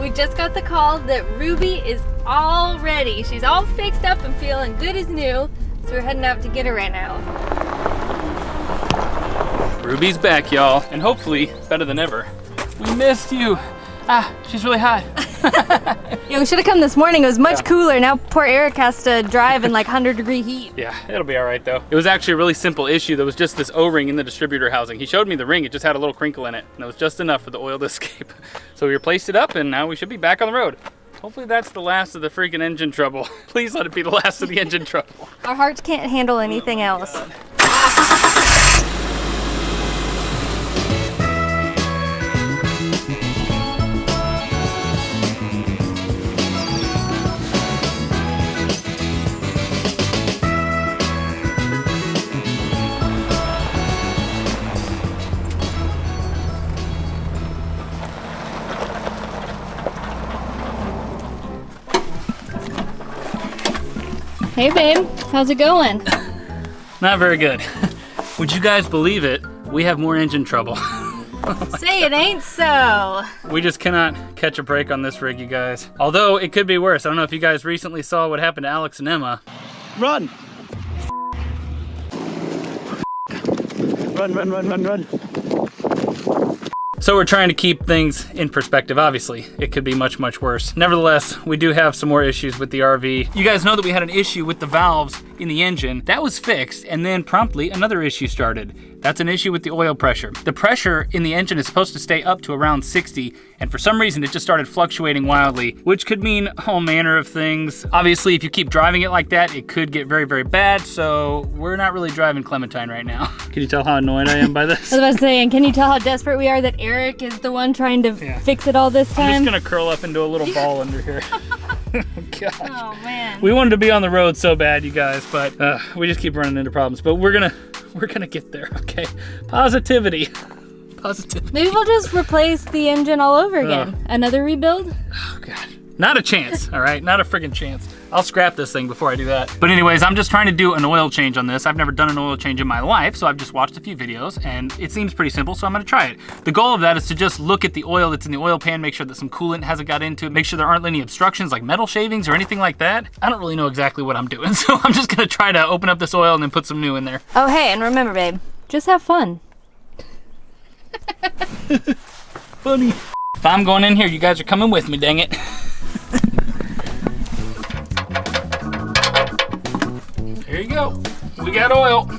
We just got the call that Ruby is all ready. She's all fixed up and feeling good as new. So we're heading out to get her right now. Ruby's back, y'all, and hopefully better than ever. We missed you. Ah, she's really hot. Yeah, we should have come this morning. It was much cooler. Now poor Eric has to drive in like 100-degree heat. Yeah, it'll be all right though. It was actually a really simple issue. There was just this O-ring in the distributor housing. He showed me the ring. It just had a little crinkle in it, and it was just enough for the oil to escape. So we replaced it up, and now we should be back on the road. Hopefully that's the last of the freaking engine trouble. Please let it be the last of the engine trouble. Our hearts can't handle anything else. God. Hey babe, how's it going? Not very good. Would you guys believe it? We have more engine trouble. Say it ain't so. We just cannot catch a break on this rig, you guys. Although it could be worse. I don't know if you guys recently saw what happened to Alex and Emma. Run! Run, run, run, run, run. So we're trying to keep things in perspective. Obviously, it could be much, much worse. Nevertheless, we do have some more issues with the RV. You guys know that we had an issue with the valves in the engine. That was fixed, and then promptly another issue started. That's an issue with the oil pressure. The pressure in the engine is supposed to stay up to around 60, and for some reason it just started fluctuating wildly, which could mean all manner of things. Obviously, if you keep driving it like that, it could get very, very bad, so we're not really driving Clementine right now. Can you tell how annoyed I am by this? I was about to say, and can you tell how desperate we are that Eric is the one trying to fix it all this time? I'm just gonna curl up into a little ball under here. Oh, gosh. Oh man. We wanted to be on the road so bad, you guys, but we just keep running into problems. But we're gonna get there, okay? Positivity. Positivity. Maybe we'll just replace the engine all over again. Another rebuild? Oh, God. Not a chance, all right? Not a friggin' chance. I'll scrap this thing before I do that. But anyways, I'm just trying to do an oil change on this. I've never done an oil change in my life, so I've just watched a few videos, and it seems pretty simple, so I'm gonna try it. The goal of that is to just look at the oil that's in the oil pan, make sure that some coolant hasn't got into it, make sure there aren't any obstructions like metal shavings or anything like that. I don't really know exactly what I'm doing, so I'm just gonna try to open up this oil and then put some new in there. Oh hey, and remember babe, just have fun. Funny. If I'm going in here, you guys are coming with me, dang it. There you go. We got oil.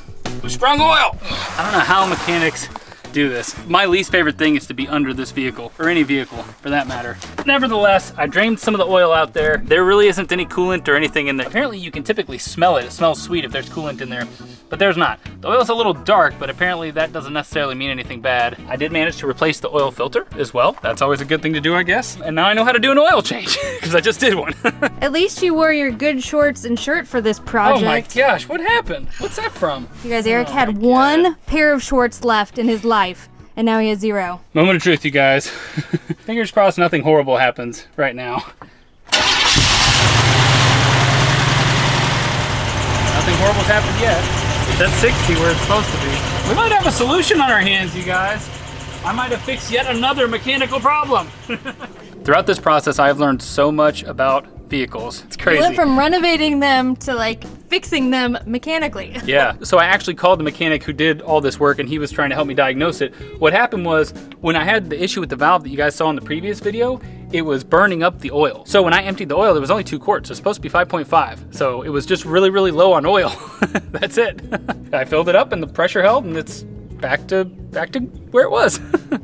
We sprung oil. I don't know how mechanics do this. My least favorite thing is to be under this vehicle, or any vehicle for that matter. Nevertheless, I drained some of the oil out there. There really isn't any coolant or anything in there. Apparently you can typically smell it. It smells sweet if there's coolant in there, but there's not. The oil's a little dark, but apparently that doesn't necessarily mean anything bad. I did manage to replace the oil filter as well. That's always a good thing to do, I guess. And now I know how to do an oil change, because I just did one. At least you wore your good shorts and shirt for this project. Oh my gosh, what happened? What's that from? You guys, Eric had one pair of shorts left in his life, and now he has zero. Moment of truth, you guys. Fingers crossed nothing horrible happens right now. Nothing horrible's happened yet. It's at 60 where it's supposed to be. We might have a solution on our hands, you guys. I might have fixed yet another mechanical problem. Throughout this process, I've learned so much about vehicles. It's crazy. We went from renovating them to like fixing them mechanically. Yeah, so I actually called the mechanic who did all this work, and he was trying to help me diagnose it. What happened was, when I had the issue with the valve that you guys saw in the previous video, it was burning up the oil. So when I emptied the oil, there was only 2 quarts. It was supposed to be 5.5. So it was just really, really low on oil. That's it. I filled it up and the pressure held, and it's back to where it was.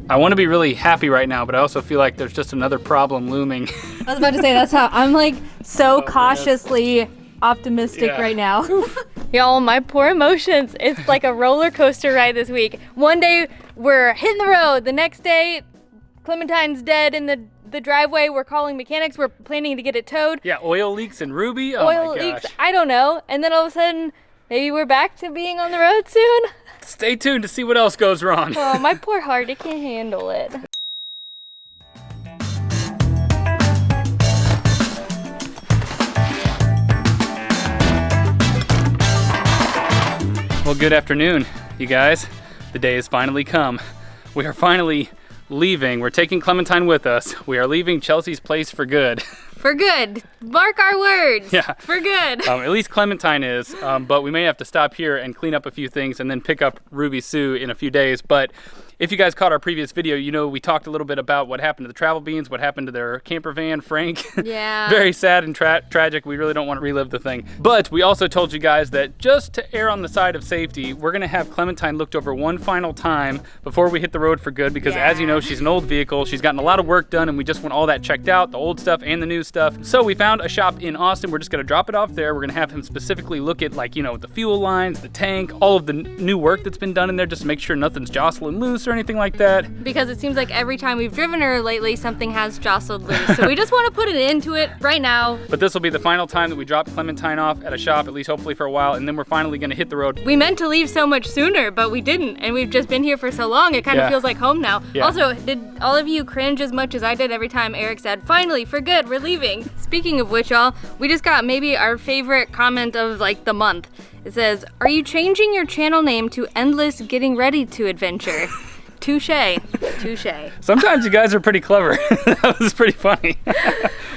I want to be really happy right now, but I also feel like there's just another problem looming. I was about to say, that's how I'm like so cautiously optimistic right now. Y'all, my poor emotions. It's like a roller coaster ride this week. One day we're hitting the road. The next day, Clementine's dead in the driveway. We're calling mechanics. We're planning to get it towed. Yeah, oil leaks in Ruby. Oh Oil my gosh. leaks. I don't know. And then all of a sudden, maybe we're back to being on the road soon. Stay tuned to see what else goes wrong. Oh, my poor heart. It can't handle it. Well, good afternoon, you guys. The day has finally come. We are finally leaving. We're taking Clementine with us. We are leaving Chelsea's place for good. For good. Mark our words. Yeah. For good. At least Clementine is, but we may have to stop here and clean up a few things and then pick up Ruby Sue in a few days. But if you guys caught our previous video, you know we talked a little bit about what happened to the Travel Beans, what happened to their camper van, Frank. Yeah. Very sad and tragic. We really don't want to relive the thing. But we also told you guys that just to err on the side of safety, we're going to have Clementine looked over one final time before we hit the road for good because as you know, she's an old vehicle. She's gotten a lot of work done and we just want all that checked out, the old stuff and the new stuff. So we found a shop in Austin. We're just going to drop it off there. We're going to have him specifically look at, like, you know, the fuel lines, the tank, all of the new work that's been done in there just to make sure nothing's jostling loose or anything like that. Because it seems like every time we've driven her lately, something has jostled loose. So we just want to put an end to it right now. But this will be the final time that we drop Clementine off at a shop, at least hopefully for a while, and then we're finally going to hit the road. We meant to leave so much sooner, but we didn't. And we've just been here for so long, it kind of feels like home now. Yeah. Also, did all of you cringe as much as I did every time Eric said, finally, for good, we're leaving? Speaking of which, y'all, we just got maybe our favorite comment of like the month. It says, are you changing your channel name to Endless Getting Ready to Adventure? Touche. Touche. Sometimes you guys are pretty clever. That was pretty funny.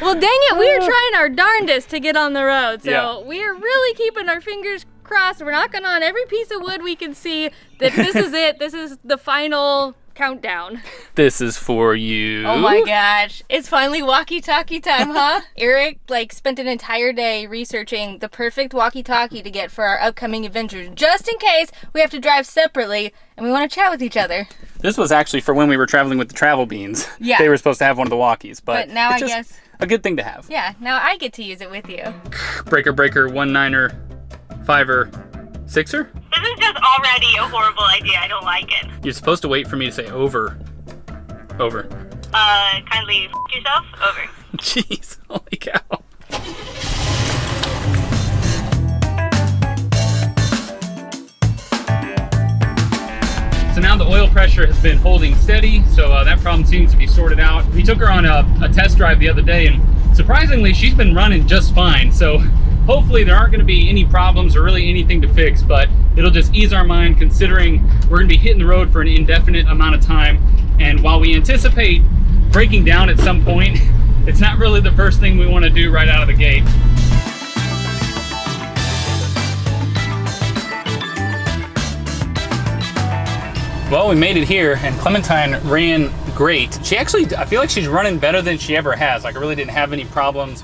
Well, dang it, we are trying our darndest to get on the road. So we are really keeping our fingers crossed. We're knocking on every piece of wood we can see that this is it. This is the final countdown. This is for you. Oh my gosh. It's finally walkie-talkie time, huh? Eric spent an entire day researching the perfect walkie-talkie to get for our upcoming adventures, just in case we have to drive separately and we want to chat with each other. This was actually for when we were traveling with the Travel Beans. Yeah. They were supposed to have one of the walkies, but now it's I just guess a good thing to have. Yeah, now I get to use it with you. Breaker, 1-9er, 5er, 6er? This is just already a horrible idea. I don't like it. You're supposed to wait for me to say over. Over. Kindly yourself. Over. Jeez, holy cow. So now the oil pressure has been holding steady, so that problem seems to be sorted out. We took her on a test drive the other day, and surprisingly, she's been running just fine. So hopefully there aren't going to be any problems or really anything to fix, but it'll just ease our mind considering we're going to be hitting the road for an indefinite amount of time. And while we anticipate breaking down at some point, it's not really the first thing we want to do right out of the gate. Well, we made it here, and Clementine ran great. She actually, I feel like she's running better than she ever has. Like, I really didn't have any problems.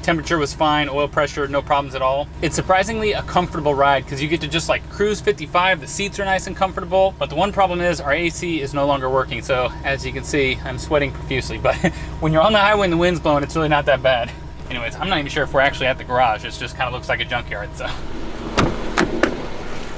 Temperature was fine, oil pressure, no problems at all. It's surprisingly a comfortable ride because you get to just like cruise 55. The seats are nice and comfortable, but the one problem is our AC is no longer working. So as you can see, I'm sweating profusely, but when you're on the highway and the wind's blowing, it's really not that bad. Anyways, I'm not even sure if we're actually at the garage. It just kind of looks like a junkyard, so.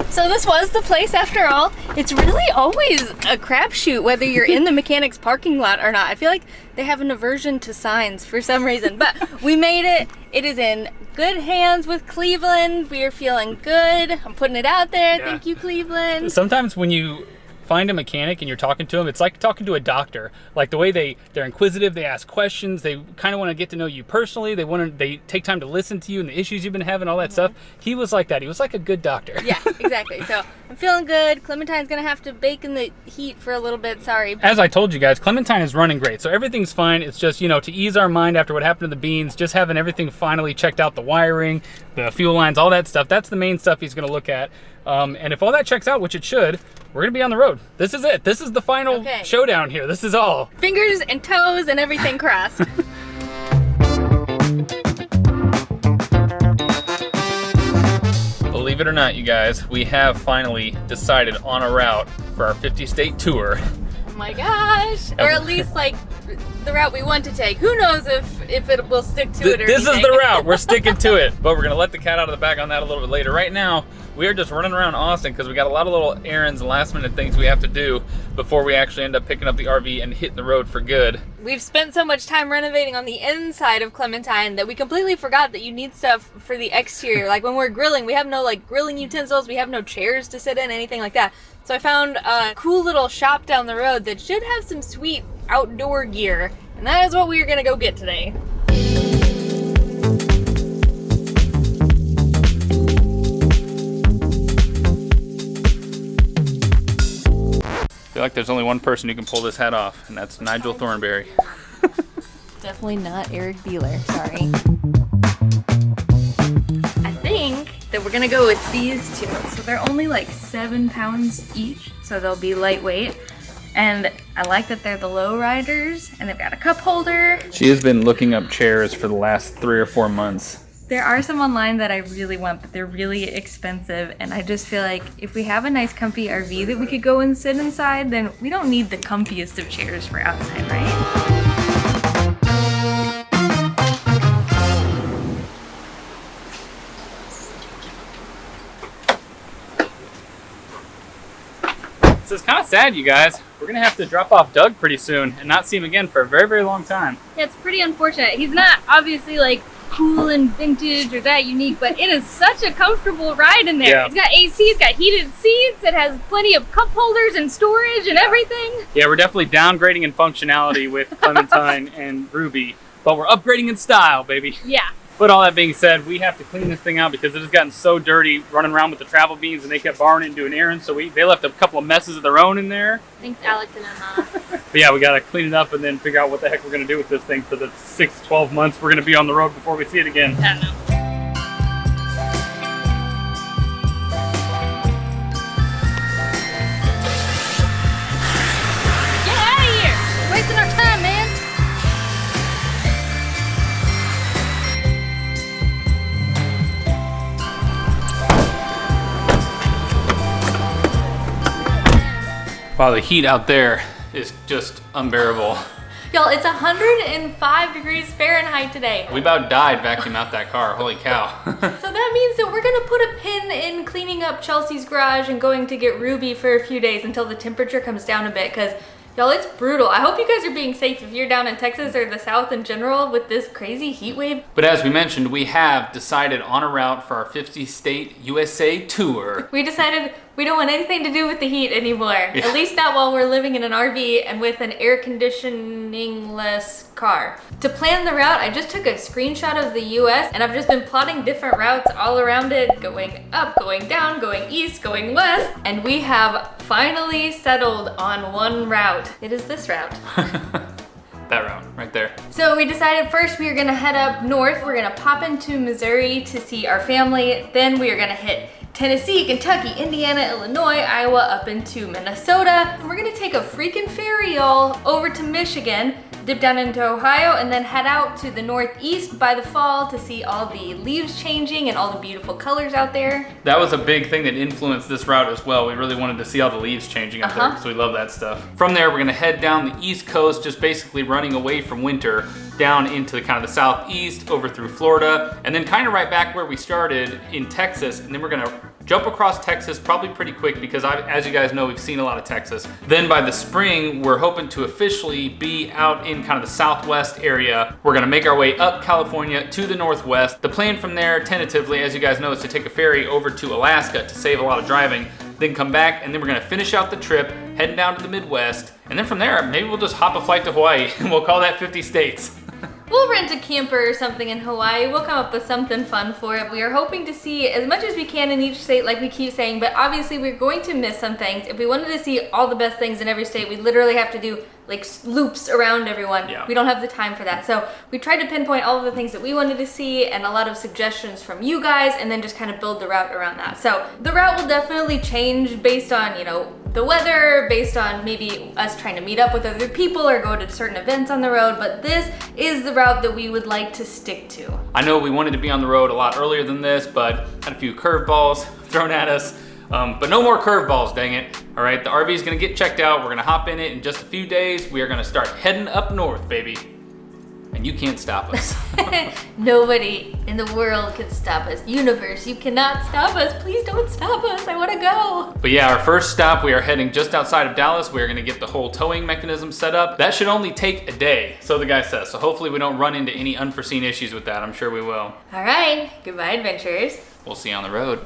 So this was the place after all. It's really always a crapshoot whether you're in the mechanic's parking lot or not. I feel like they have an aversion to signs for some reason, but we made it. It is in good hands with Cleveland. We are feeling good. I'm putting it out there. Yeah. Thank you, Cleveland. Sometimes when you find a mechanic and you're talking to them, it's like talking to a doctor. Like the way they're inquisitive, they ask questions, they kind of want to get to know you personally, they take time to listen to you and the issues you've been having, all that stuff. He was like that. He was like a good doctor. Yeah, exactly. So I'm feeling good. Clementine's gonna have to bake in the heat for a little bit. Sorry. As I told you guys, Clementine is running great, so everything's fine. It's just, you know, to ease our mind after what happened to the Beans, just having everything finally checked out, the wiring, the fuel lines, all that stuff. That's the main stuff he's gonna look at. And if all that checks out, which it should, we're gonna be on the road. This is it. This is the final showdown here. This is all. Fingers and toes and everything crossed. Believe it or not, you guys, we have finally decided on a route for our 50-state tour. Oh my gosh. Or at least like the route we want to take. Who knows if it will stick to it or This anything. is the route. We're sticking to it. But we're gonna let the cat out of the bag on that a little bit later. Right now, we are just running around Austin because we got a lot of little errands and last minute things we have to do before we actually end up picking up the RV and hitting the road for good. We've spent so much time renovating on the inside of Clementine that we completely forgot that you need stuff for the exterior. Like when we're grilling, we have no like grilling utensils, we have no chairs to sit in, anything like that. So I found a cool little shop down the road that should have some sweet outdoor gear. And that is what we are gonna go get today. feel like there's only one person who can pull this hat off, and that's Nigel Thornberry. Definitely not Eric Beeler, sorry. I think that we're gonna go with these two. So they're only like 7 pounds each, so they'll be lightweight. And I like that they're the low riders, and they've got a cup holder. She has been looking up chairs for the last 3 or 4 months. There are some online that I really want, but they're really expensive, and I just feel like if we have a nice comfy RV that we could go and sit inside, then we don't need the comfiest of chairs for outside, right? So it's kind of sad, you guys. We're gonna have to drop off Doug pretty soon and not see him again for a very, very long time. Yeah, it's pretty unfortunate. He's not obviously like cool and vintage or that unique, but it is such a comfortable ride in there. Yeah. It's got AC, it's got heated seats, it has plenty of cup holders and storage and everything. Yeah, we're definitely downgrading in functionality with Clementine and Ruby, but we're upgrading in style, baby. Yeah. But all that being said, we have to clean this thing out because it has gotten so dirty running around with the travel beans, and they kept borrowing it and doing errands, so they left a couple of messes of their own in there. Thanks, Alex and Emma. But yeah, we gotta clean it up and then figure out what the heck we're gonna do with this thing for the 6-12 months we're gonna be on the road before we see it again. I don't know. Get out of here! We're wasting our time, man! Wow, the heat out there is just unbearable. Y'all, it's 105 degrees Fahrenheit today. We about died vacuuming out that car, holy cow. So that means that we're gonna put a pin in cleaning up Chelsea's garage and going to get Ruby for a few days until the temperature comes down a bit, because y'all, it's brutal. I hope you guys are being safe if you're down in Texas or the South in general with this crazy heat wave. But as we mentioned, we have decided on a route for our 50-state USA tour. We decided we don't want anything to do with the heat anymore. Yeah. At least not while we're living in an RV and with an air conditioning-less car. To plan the route, I just took a screenshot of the US, and I've just been plotting different routes all around it, going up, going down, going east, going west, and we have finally settled on one route. It is this route. That route, right there. So we decided first we are gonna head up north. We're gonna pop into Missouri to see our family. Then we are gonna hit Tennessee, Kentucky, Indiana, Illinois, Iowa, up into Minnesota. And we're gonna take a freaking ferry, y'all, over to Michigan, dip down into Ohio, and then head out to the northeast by the fall to see all the leaves changing and all the beautiful colors out there. That was a big thing that influenced this route as well. We really wanted to see all the leaves changing up there, so we love that stuff. From there, we're gonna head down the East Coast, just basically running away from winter, down into the kind of the southeast, over through Florida, and then kind of right back where we started in Texas, and then we're gonna jump across Texas probably pretty quick because as you guys know, we've seen a lot of Texas. Then by the spring, we're hoping to officially be out in kind of the southwest area. We're gonna make our way up California to the northwest. The plan from there, tentatively, as you guys know, is to take a ferry over to Alaska to save a lot of driving, then come back, and then we're gonna finish out the trip, heading down to the Midwest, and then from there, maybe we'll just hop a flight to Hawaii, and we'll call that 50 states. We'll rent a camper or something in Hawaii. We'll come up with something fun for it. We are hoping to see as much as we can in each state, like we keep saying, but obviously we're going to miss some things. If we wanted to see all the best things in every state, we literally have to do like loops around everyone. Yeah. We don't have the time for that. So we tried to pinpoint all of the things that we wanted to see and a lot of suggestions from you guys, and then just kind of build the route around that. So the route will definitely change based on, you know, the weather, based on maybe us trying to meet up with other people or go to certain events on the road, but this is the route that we would like to stick to. I know we wanted to be on the road a lot earlier than this, but had a few curveballs thrown at us. But no more curveballs, dang it. All right, the RV is gonna get checked out. We're gonna hop in it in just a few days. We are gonna start heading up north, baby. And you can't stop us. Nobody in the world can stop us. Universe, you cannot stop us. Please don't stop us. I wanna go. But yeah, our first stop, we are heading just outside of Dallas. We are gonna get the whole towing mechanism set up. That should only take a day, so the guy says. So hopefully we don't run into any unforeseen issues with that. I'm sure we will. All right, goodbye adventures. We'll see you on the road.